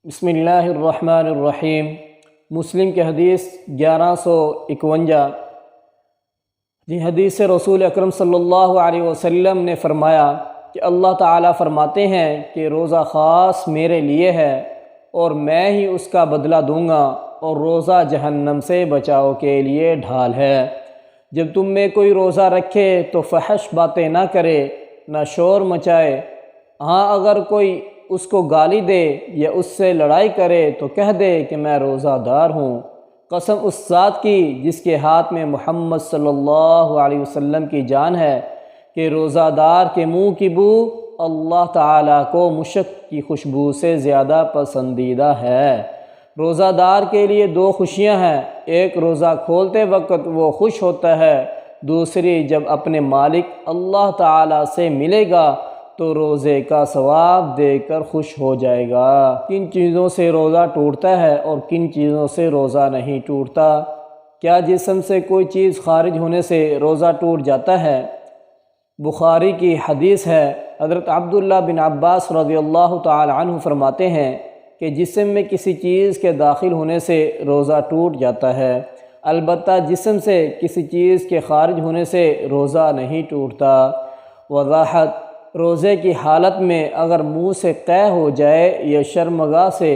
بسم اللہ الرحمن الرحیم۔ مسلم کی حدیث 1151۔ حدیث رسول اکرم صلی اللہ علیہ وسلم نے فرمایا کہ اللہ تعالیٰ فرماتے ہیں کہ روزہ خاص میرے لیے ہے اور میں ہی اس کا بدلہ دوں گا، اور روزہ جہنم سے بچاؤ کے لیے ڈھال ہے۔ جب تم میں کوئی روزہ رکھے تو فحش باتیں نہ کرے، نہ شور مچائے۔ ہاں اگر کوئی اس کو گالی دے یا اس سے لڑائی کرے تو کہہ دے کہ میں روزہ دار ہوں۔ قسم اس ذات کی جس کے ہاتھ میں محمد صلی اللہ علیہ وسلم کی جان ہے کہ روزہ دار کے منہ کی بو اللہ تعالیٰ کو مشک کی خوشبو سے زیادہ پسندیدہ ہے۔ روزہ دار کے لیے دو خوشیاں ہیں، ایک روزہ کھولتے وقت وہ خوش ہوتا ہے، دوسری جب اپنے مالک اللہ تعالیٰ سے ملے گا تو روزے کا ثواب دے کر خوش ہو جائے گا۔ کن چیزوں سے روزہ ٹوٹتا ہے اور کن چیزوں سے روزہ نہیں ٹوٹتا؟ کیا جسم سے کوئی چیز خارج ہونے سے روزہ ٹوٹ جاتا ہے؟ بخاری کی حدیث ہے، حضرت عبداللہ بن عباس رضی اللہ تعالی عنہ فرماتے ہیں کہ جسم میں کسی چیز کے داخل ہونے سے روزہ ٹوٹ جاتا ہے، البتہ جسم سے کسی چیز کے خارج ہونے سے روزہ نہیں ٹوٹتا۔ وضاحت: روزے کی حالت میں اگر منہ سے قے ہو جائے یا شرمگاہ سے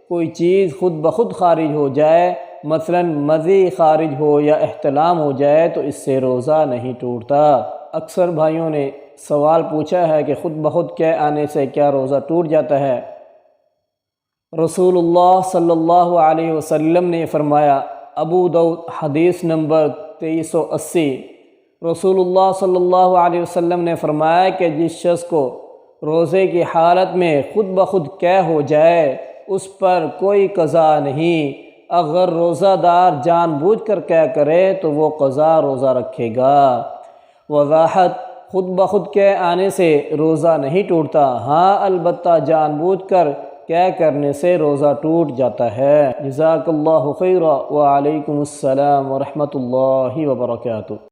کوئی چیز خود بخود خارج ہو جائے، مثلا مذی خارج ہو یا احتلام ہو جائے تو اس سے روزہ نہیں ٹوٹتا۔ اکثر بھائیوں نے سوال پوچھا ہے کہ خود بخود قے آنے سے کیا روزہ ٹوٹ جاتا ہے؟ رسول اللہ صلی اللہ علیہ وسلم نے فرمایا، ابو داؤد حدیث نمبر 2380، رسول اللہ صلی اللہ علیہ وسلم نے فرمایا کہ جس شخص کو روزے کی حالت میں خود بخود قے ہو جائے اس پر کوئی قضا نہیں۔ اگر روزہ دار جان بوجھ کر قے کرے تو وہ قضا روزہ رکھے گا۔ وضاحت: خود بخود قے آنے سے روزہ نہیں ٹوٹتا، ہاں البتہ جان بوجھ کر قے کرنے سے روزہ ٹوٹ جاتا ہے۔ جزاک اللہ خیرا، وعلیکم السلام ورحمۃ اللہ وبرکاتہ۔